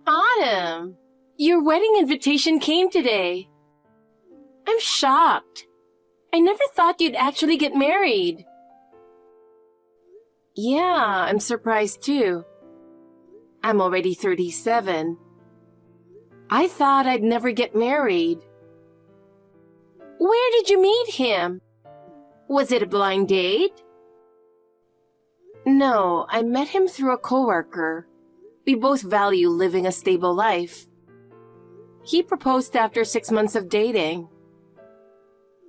Autumn, your wedding invitation came today. I'm shocked. I never thought you'd actually get married. Yeah, I'm surprised too. I'm already 37. I thought I'd never get married. Where did you meet him? Was it a blind date? No, I met him through a coworker. We both value living a stable life. He proposed after 6 months of dating.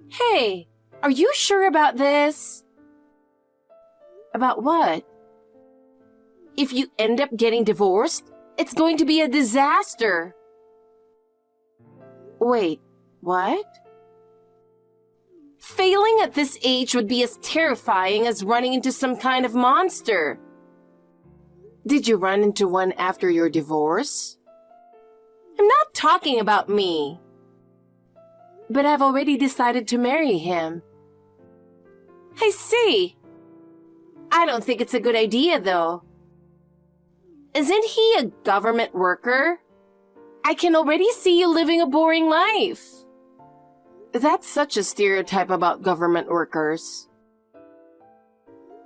Hey, are you sure about this? About what? If you end up getting divorced, it's going to be a disaster. Wait, what? Failing at this age would be as terrifying as running into some kind of monster. Did you run into one after your divorce? I'm not talking about me. But I've already decided to marry him. I see. I don't think it's a good idea, though. Isn't he a government worker? I can already see you living a boring life. That's such a stereotype about government workers.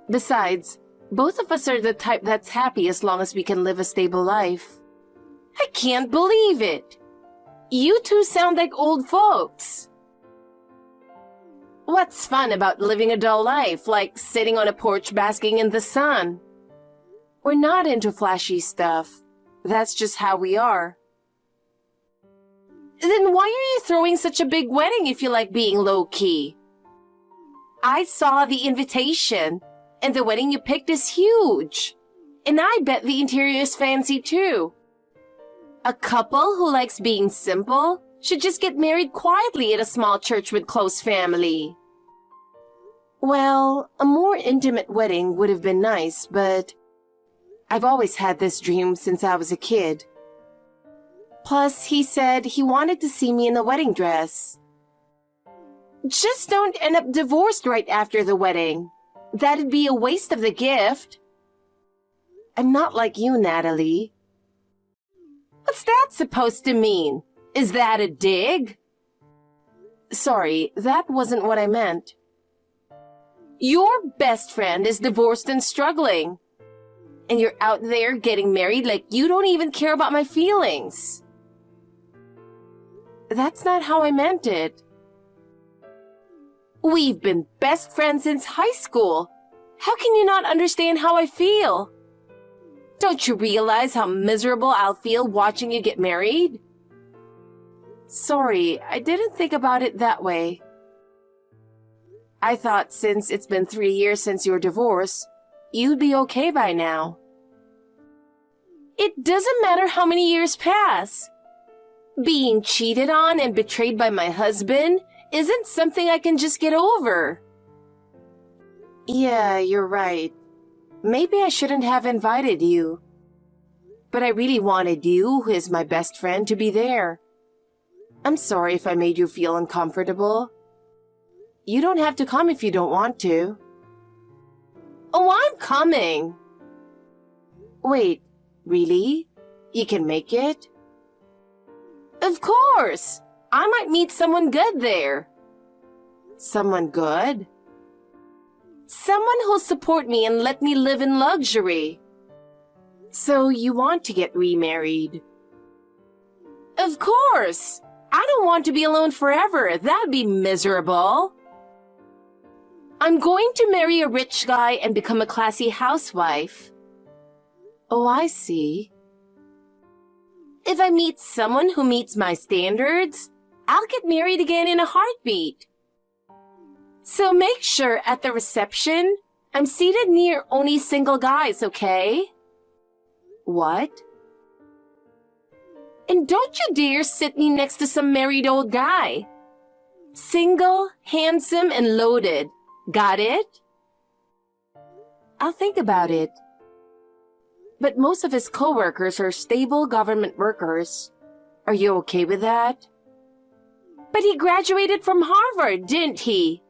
Besides, both of us are the type that's happy as long as we can live a stable life. I can't believe it. You two sound like old folks. What's fun about living a dull life, like sitting on a porch basking in the sun? We're not into flashy stuff. That's just how we are. Then why are you throwing such a big wedding if you like being low-key? I saw the invitation, and the wedding you picked is huge. And I bet the interior is fancy too. A couple who likes being simple should just get married quietly at a small church with close family. Well, a more intimate wedding would have been nice, but I've always had this dream since I was a kid. Plus, he said he wanted to see me in a wedding dress. Just don't end up divorced right after the wedding. That'd be a waste of the gift. I'm not like you, Natalie. What's that supposed to mean? Is that a dig? Sorry, that wasn't what I meant. Your best friend is divorced and struggling. And you're out there getting married like you don't even care about my feelings. That's not how I meant it. We've been best friends since high school. How can you not understand how I feel? Don't you realize how miserable I'll feel watching you get married? Sorry, I didn't think about it that way. I thought since it's been 3 years since your divorce, you'd be okay by now. It doesn't matter how many years pass. Being cheated on and betrayed by my husband isn't something I can just get over. Yeah, you're right. Maybe I shouldn't have invited you. But I really wanted you, who is my best friend, to be there. I'm sorry if I made you feel uncomfortable. You don't have to come if you don't want to. Oh, I'm coming. Wait, really? You can make it? Of course! I might meet someone good there. Someone good? Someone who'll support me and let me live in luxury. So you want to get remarried? Of course! I don't want to be alone forever. That'd be miserable. I'm going to marry a rich guy and become a classy housewife. Oh, I see. If I meet someone who meets my standards, I'll get married again in a heartbeat. So make sure at the reception, I'm seated near only single guys, okay? What? And don't you dare sit me next to some married old guy. Single, handsome, and loaded. Got it? I'll think about it. But most of his co-workers are stable government workers. Are you okay with that? But he graduated from Harvard, didn't he?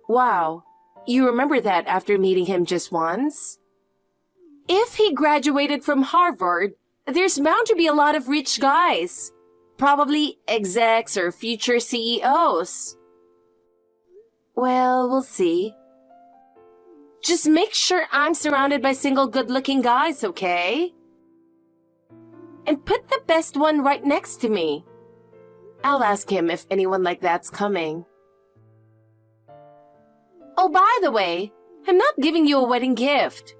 Wow, you remember that after meeting him just once? If he graduated from Harvard, there's bound to be a lot of rich guys. Probably execs or future CEOs. Well, we'll see. Just make sure I'm surrounded by single good-looking guys, okay? And put the best one right next to me. I'll ask him if anyone like that's coming. Oh, by the way, I'm not giving you a wedding gift.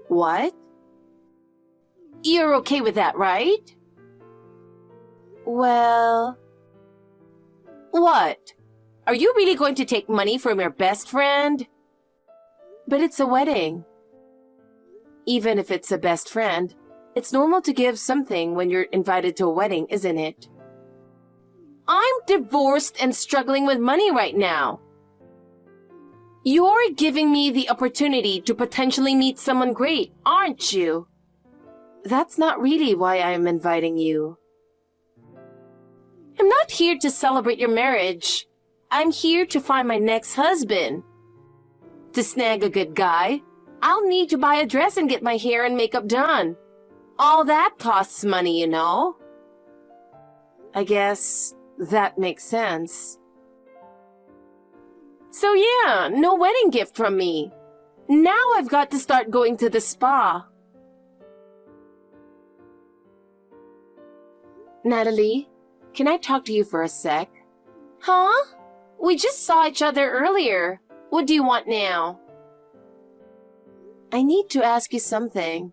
What? You're okay with that, right? Well... What? Are you really going to take money from your best friend? But it's a wedding. Even if it's a best friend, it's normal to give something when you're invited to a wedding, isn't it? I'm divorced and struggling with money right now. You're giving me the opportunity to potentially meet someone great, aren't you? That's not really why I'm inviting you. I'm not here to celebrate your marriage. I'm here to find my next husband. To snag a good guy, I'll need to buy a dress and get my hair and makeup done. All that costs money, you know. I guess that makes sense. So yeah, no wedding gift from me. Now I've got to start going to the spa. Natalie, can I talk to you for a sec? Huh? We just saw each other earlier. What do you want now? I need to ask you something.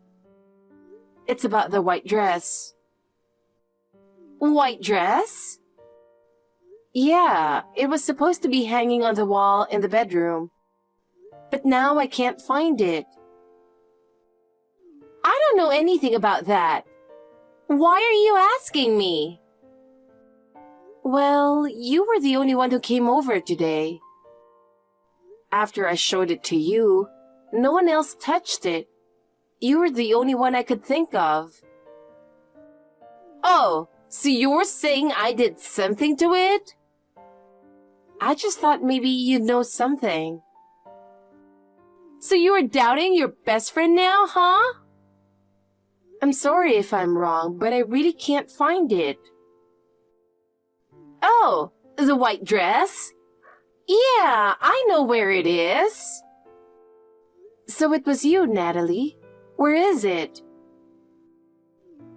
It's about the white dress. White dress? Yeah, it was supposed to be hanging on the wall in the bedroom. But now I can't find it. I don't know anything about that. Why are you asking me? Well, you were the only one who came over today. After I showed it to you, no one else touched it. You were the only one I could think of. Oh, so you're saying I did something to it? I just thought maybe you'd know something. So you are doubting your best friend now, huh? I'm sorry if I'm wrong, but I really can't find it. Oh, the white dress? Yeah, I know where it is. So it was you, Natalie. Where is it?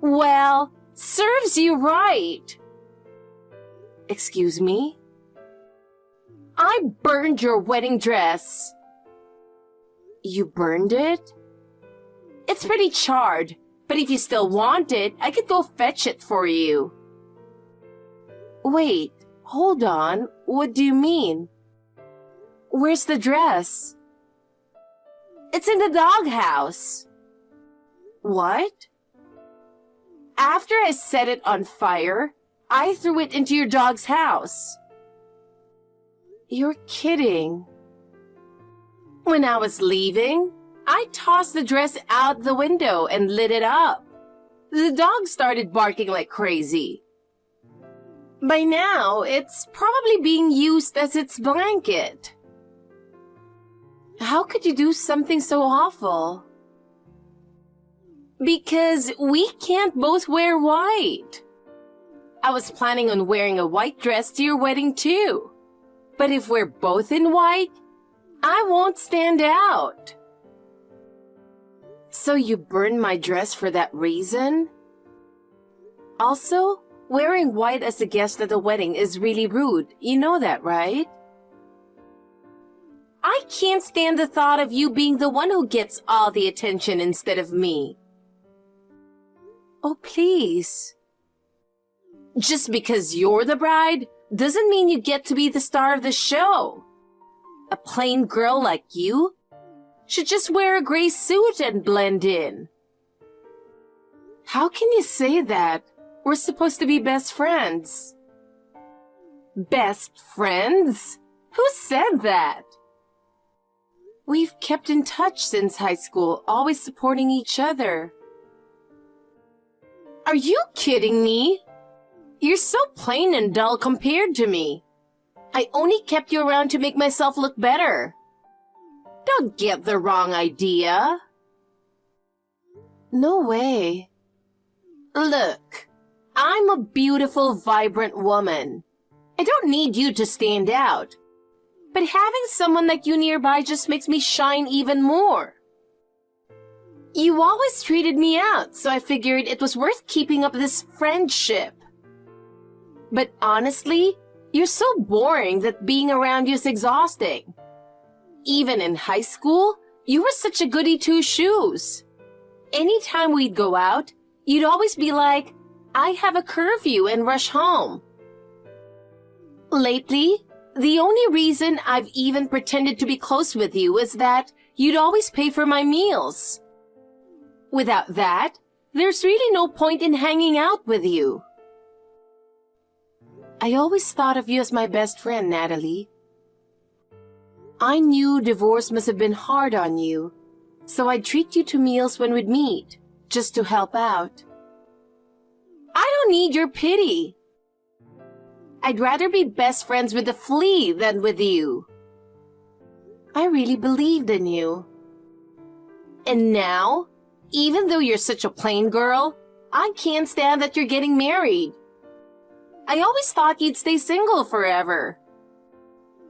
Well, serves you right. Excuse me? I burned your wedding dress. You burned it? It's pretty charred, but if you still want it, I could go fetch it for you. Wait, hold on. What do you mean? Where's the dress? It's in the doghouse. What? After I set it on fire, I threw it into your dog's house. You're kidding. When I was leaving, I tossed the dress out the window and lit it up. The dog started barking like crazy. By now, it's probably being used as its blanket. How could you do something so awful? Because we can't both wear white. I was planning on wearing a white dress to your wedding too. But if we're both in white, I won't stand out. So you burned my dress for that reason? Also, wearing white as a guest at a wedding is really rude. You know that, right? I can't stand the thought of you being the one who gets all the attention instead of me. Oh, please. Just because you're the bride doesn't mean you get to be the star of the show. A plain girl like you should just wear a gray suit and blend in. How can you say that? We're supposed to be best friends. Best friends? Who said that? We've kept in touch since high school, always supporting each other. Are you kidding me? You're so plain and dull compared to me. I only kept you around to make myself look better. Don't get the wrong idea. No way. Look, I'm a beautiful, vibrant woman. I don't need you to stand out. But having someone like you nearby just makes me shine even more. You always treated me out, so I figured it was worth keeping up this friendship. But honestly, you're so boring that being around you is exhausting. Even in high school, you were such a goody two-shoes. Anytime we'd go out, you'd always be like, I have a curfew and rush home. Lately, the only reason I've even pretended to be close with you is that you'd always pay for my meals. Without that, there's really no point in hanging out with you. I always thought of you as my best friend, Natalie. I knew divorce must have been hard on you, so I'd treat you to meals when we'd meet, just to help out. I don't need your pity. I'd rather be best friends with a flea than with you. I really believed in you. And now, even though you're such a plain girl, I can't stand that you're getting married. I always thought you'd stay single forever.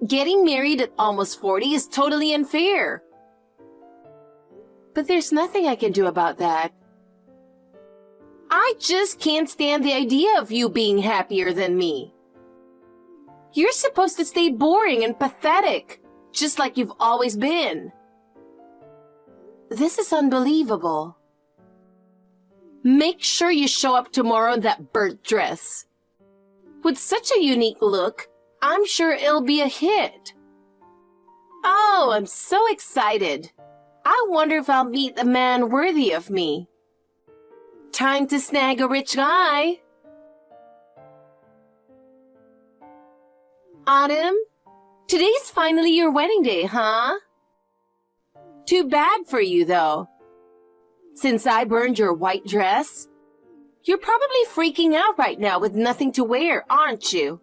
Getting married at almost 40 is totally unfair. But there's nothing I can do about that. I just can't stand the idea of you being happier than me. You're supposed to stay boring and pathetic, just like you've always been. This is unbelievable. Make sure you show up tomorrow in that bird dress. With such a unique look, I'm sure it'll be a hit. Oh, I'm so excited. I wonder if I'll meet a man worthy of me. Time to snag a rich guy. Autumn, today's finally your wedding day, huh? Too bad for you, though. Since I burned your white dress, you're probably freaking out right now with nothing to wear, aren't you?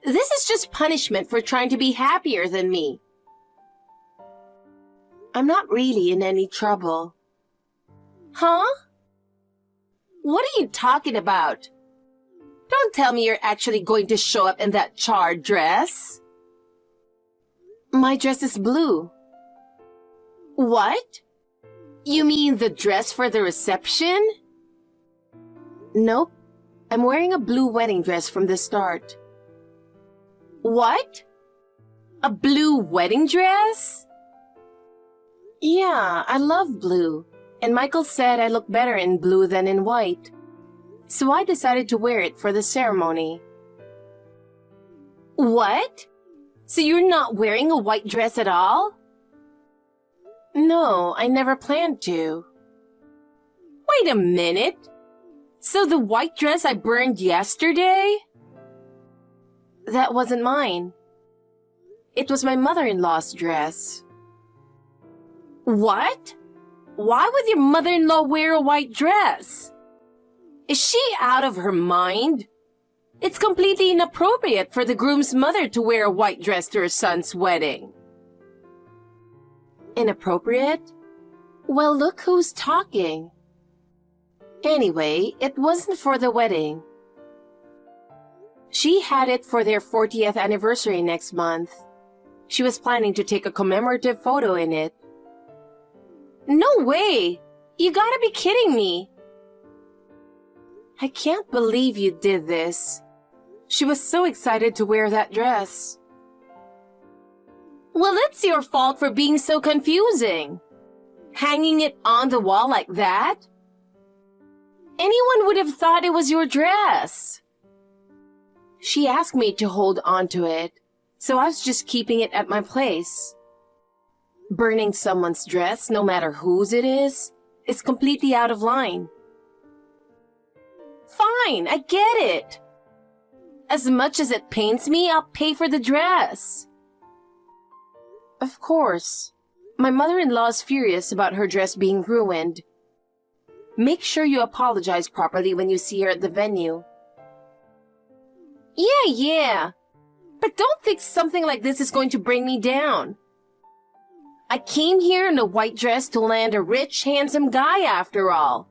This is just punishment for trying to be happier than me. I'm not really in any trouble. Huh? What are you talking about? Don't tell me you're actually going to show up in that charred dress. My dress is blue. What? You mean the dress for the reception? Nope. I'm wearing a blue wedding dress from the start. What? A blue wedding dress? Yeah, I love blue. And Michael said I look better in blue than in white. So I decided to wear it for the ceremony. What? So you're not wearing a white dress at all? No, I never planned to. Wait a minute. So the white dress I burned yesterday? That wasn't mine. It was my mother-in-law's dress. What? Why would your mother-in-law wear a white dress? Is she out of her mind? It's completely inappropriate for the groom's mother to wear a white dress to her son's wedding. Inappropriate? Well, look who's talking. Anyway, it wasn't for the wedding. She had it for their 40th anniversary next month. She was planning to take a commemorative photo in it. No way! You gotta be kidding me! I can't believe you did this. She was so excited to wear that dress. Well, it's your fault for being so confusing. Hanging it on the wall like that? Anyone would have thought it was your dress. She asked me to hold on to it, so I was just keeping it at my place. Burning someone's dress, no matter whose it is completely out of line. Fine, I get it. As much as it pains me, I'll pay for the dress. Of course. My mother-in-law is furious about her dress being ruined. Make sure you apologize properly when you see her at the venue. Yeah. But don't think something like this is going to bring me down. I came here in a white dress to land a rich, handsome guy after all.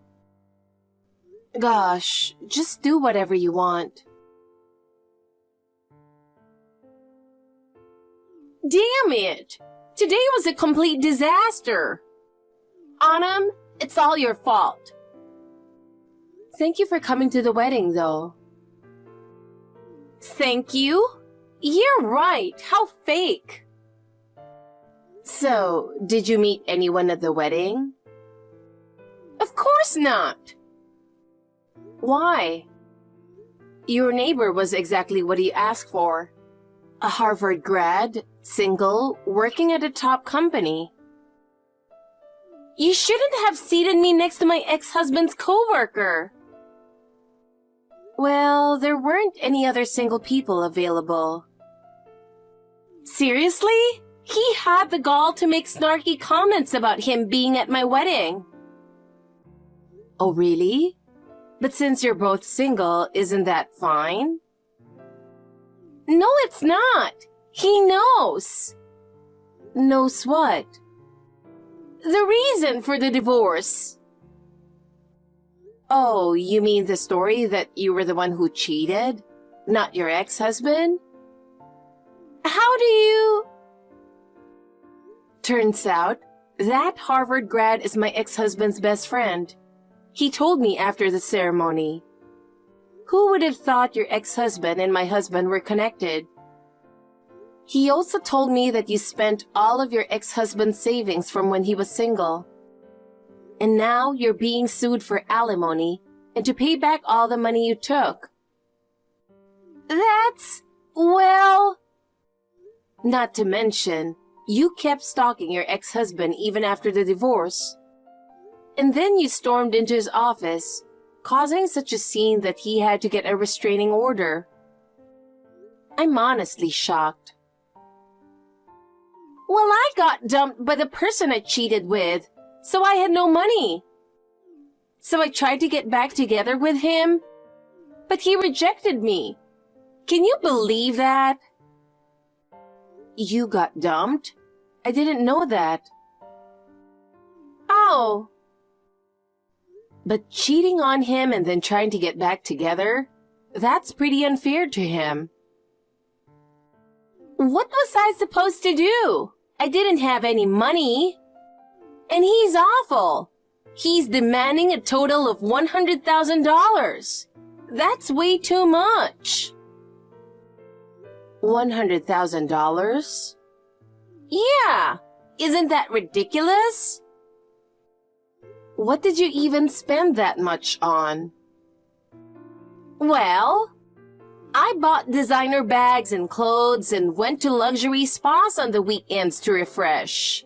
Gosh, just do whatever you want. Damn it! Today was a complete disaster. Autumn, it's all your fault. Thank you for coming to the wedding, though. Thank you? You're right. How fake. So, did you meet anyone at the wedding? Of course not. Why? Your neighbor was exactly what you asked for. A Harvard grad, single, working at a top company. You shouldn't have seated me next to my ex-husband's coworker. Well, there weren't any other single people available. Seriously? He had the gall to make snarky comments about him being at my wedding. Oh, really? But since you're both single, isn't that fine? No, it's not. He knows. Knows what? The reason for the divorce. Oh, you mean the story that you were the one who cheated? Not your ex-husband? How do you... Turns out, that Harvard grad is my ex-husband's best friend. He told me after the ceremony. Who would have thought your ex-husband and my husband were connected? He also told me that you spent all of your ex-husband's savings from when he was single. And now you're being sued for alimony and to pay back all the money you took. Well... Not to mention, you kept stalking your ex-husband even after the divorce. And then you stormed into his office, causing such a scene that he had to get a restraining order. I'm honestly shocked. Well, I got dumped by the person I cheated with, so I had no money. So I tried to get back together with him, but he rejected me. Can you believe that? You got dumped? I didn't know that. Oh. But cheating on him and then trying to get back together? That's pretty unfair to him. What was I supposed to do? I didn't have any money. And he's awful. He's demanding a total of $100,000. That's way too much. $100,000? Yeah. Isn't that ridiculous? What did you even spend that much on? Well, I bought designer bags and clothes and went to luxury spas on the weekends to refresh.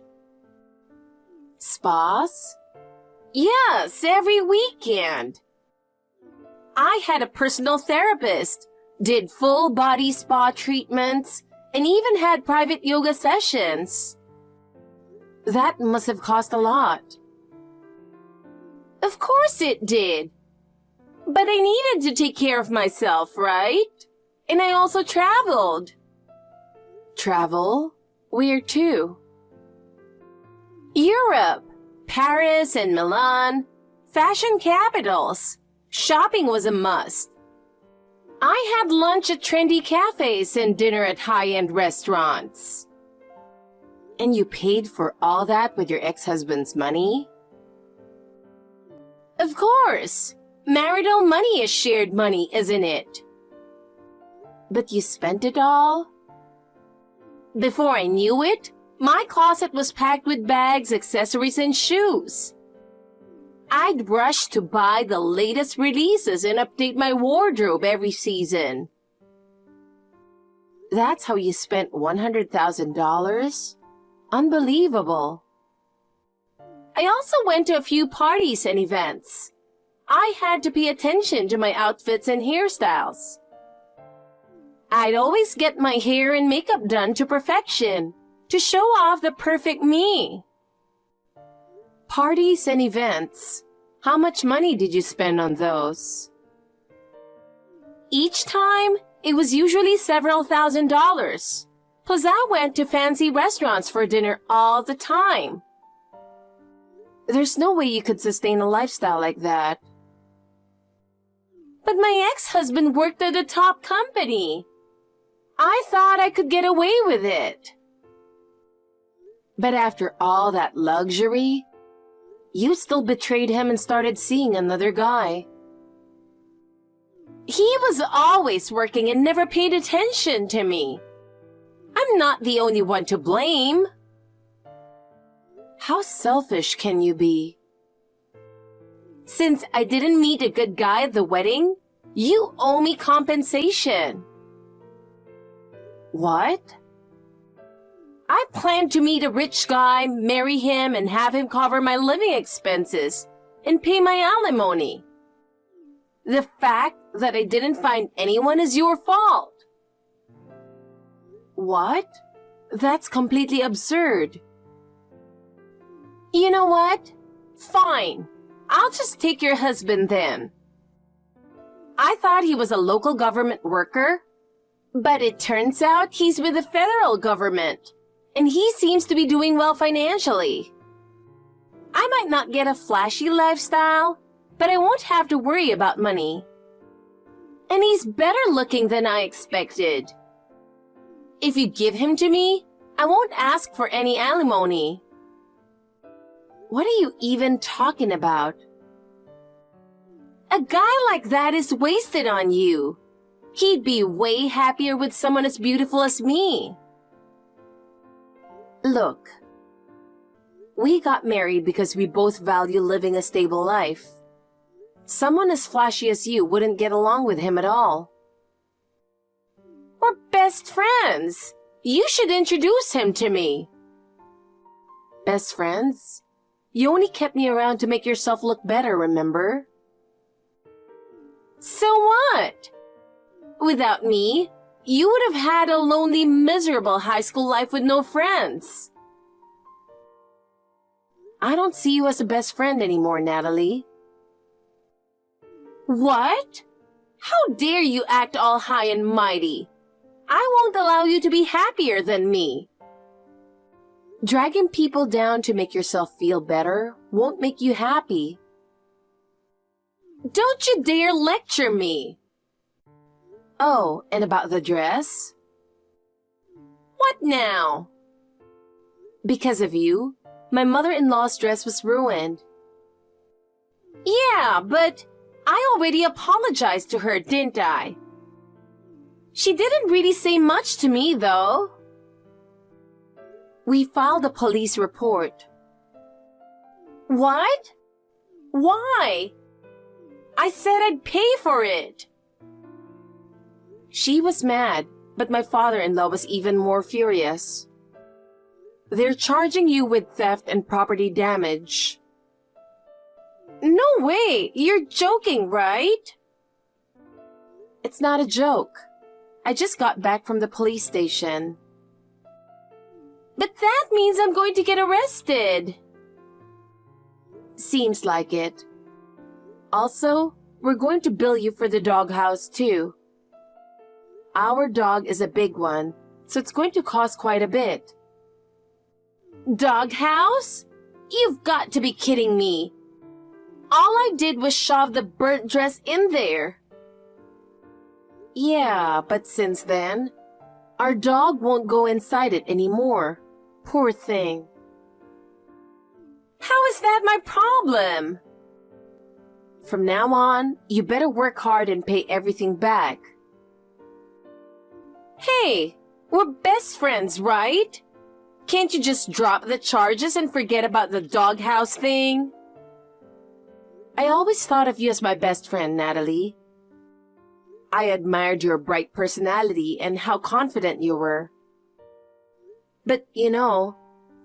Spas? Yes, every weekend. I had a personal therapist, did full body spa treatments, and even had private yoga sessions. That must have cost a lot. Of course it did. But I needed to take care of myself, right? And I also traveled. Travel? Where to? Europe, Paris and Milan, fashion capitals. Shopping was a must. I had lunch at trendy cafes and dinner at high-end restaurants. And you paid for all that with your ex-husband's money? Of course. Marital money is shared money, isn't it? But you spent it all? Before I knew it, my closet was packed with bags, accessories, and shoes. I'd rush to buy the latest releases and update my wardrobe every season. That's how you spent $100,000? Unbelievable. I also went to a few parties and events. I had to pay attention to my outfits and hairstyles. I'd always get my hair and makeup done to perfection, to show off the perfect me. Parties and events. How much money did you spend on those? Each time, it was usually several $1,000s. Plus I went to fancy restaurants for dinner all the time. There's no way you could sustain a lifestyle like that. But my ex-husband worked at a top company. I thought I could get away with it. But after all that luxury, you still betrayed him and started seeing another guy. He was always working and never paid attention to me. I'm not the only one to blame. How selfish can you be? Since I didn't meet a good guy at the wedding, you owe me compensation. What? I planned to meet a rich guy, marry him, and have him cover my living expenses and pay my alimony. The fact that I didn't find anyone is your fault. What? That's completely absurd. You know what? Fine. I'll just take your husband then. I thought he was a local government worker, but it turns out he's with the federal government, and he seems to be doing well financially. I might not get a flashy lifestyle, but I won't have to worry about money. And he's better looking than I expected. If you give him to me, I won't ask for any alimony. What are you even talking about? A guy like that is wasted on you. He'd be way happier with someone as beautiful as me. Look, we got married because we both value living a stable life. Someone as flashy as you wouldn't get along with him at all. We're best friends. You should introduce him to me. Best friends? You only kept me around to make yourself look better, remember? So what? Without me, you would have had a lonely, miserable high school life with no friends. I don't see you as a best friend anymore, Natalie. What? How dare you act all high and mighty? I won't allow you to be happier than me. Dragging people down to make yourself feel better won't make you happy. Don't you dare lecture me. Oh, and about the dress? What now? Because of you, my mother-in-law's dress was ruined. Yeah, but I already apologized to her, didn't I? She didn't really say much to me, though. We filed a police report. What? Why? I said I'd pay for it. She was mad, but my father-in-law was even more furious. They're charging you with theft and property damage. No way! You're joking, right? It's not a joke. I just got back from the police station. But that means I'm going to get arrested. Seems like it. Also, we're going to bill you for the doghouse too. Our dog is a big one, so it's going to cost quite a bit. Doghouse? You've got to be kidding me. All I did was shove the burnt dress in there. Yeah, but since then, our dog won't go inside it anymore. Poor thing. How is that my problem? From now on, you better work hard and pay everything back. Hey, we're best friends, right? Can't you just drop the charges and forget about the doghouse thing? I always thought of you as my best friend, Natalie. I admired your bright personality and how confident you were. But, you know,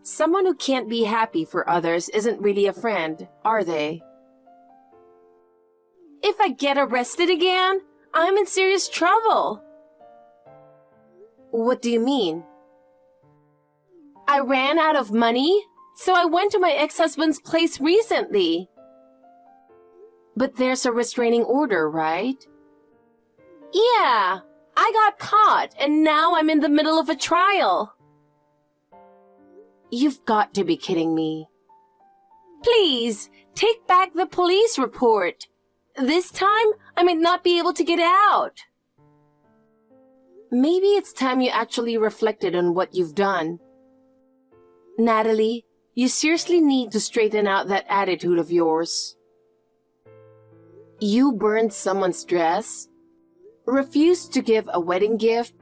someone who can't be happy for others isn't really a friend, are they? If I get arrested again, I'm in serious trouble. What do you mean? I ran out of money, so I went to my ex-husband's place recently. But there's a restraining order, right? Yeah, I got caught and now I'm in the middle of a trial. You've got to be kidding me. Please, take back the police report. This time, I might not be able to get out. Maybe it's time you actually reflected on what you've done. Natalie, you seriously need to straighten out that attitude of yours. You burned someone's dress, refused to give a wedding gift,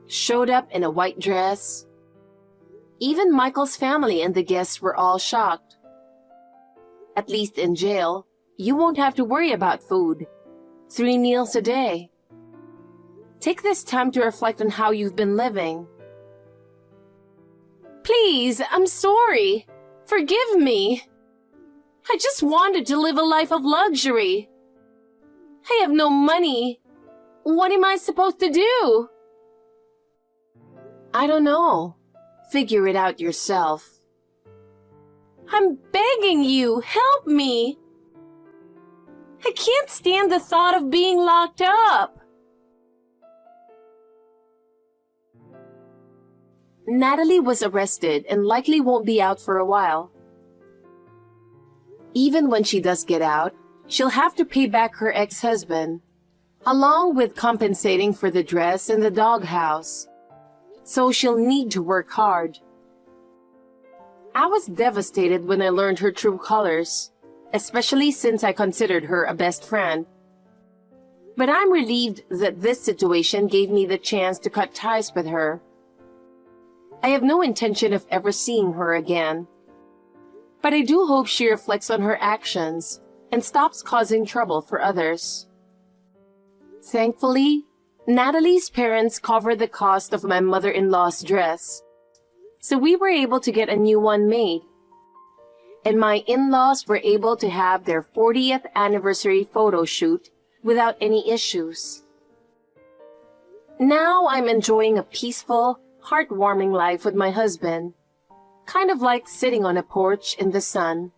showed up in a white dress. Even Michael's family and the guests were all shocked. At least in jail, you won't have to worry about food. 3 meals a day. Take this time to reflect on how you've been living. Please, I'm sorry. Forgive me. I just wanted to live a life of luxury. I have no money. What am I supposed to do? I don't know. Figure it out yourself. I'm begging you, help me. I can't stand the thought of being locked up. Natalie was arrested and likely won't be out for a while. Even when she does get out, she'll have to pay back her ex-husband, along with compensating for the dress and the doghouse. So she'll need to work hard. I was devastated when I learned her true colors, especially since I considered her a best friend. But I'm relieved that this situation gave me the chance to cut ties with her. I have no intention of ever seeing her again. But I do hope she reflects on her actions and stops causing trouble for others. Thankfully, Natalie's parents covered the cost of my mother-in-law's dress, so we were able to get a new one made. And my in-laws were able to have their 40th anniversary photo shoot without any issues. Now I'm enjoying a peaceful, heartwarming life with my husband, kind of like sitting on a porch in the sun.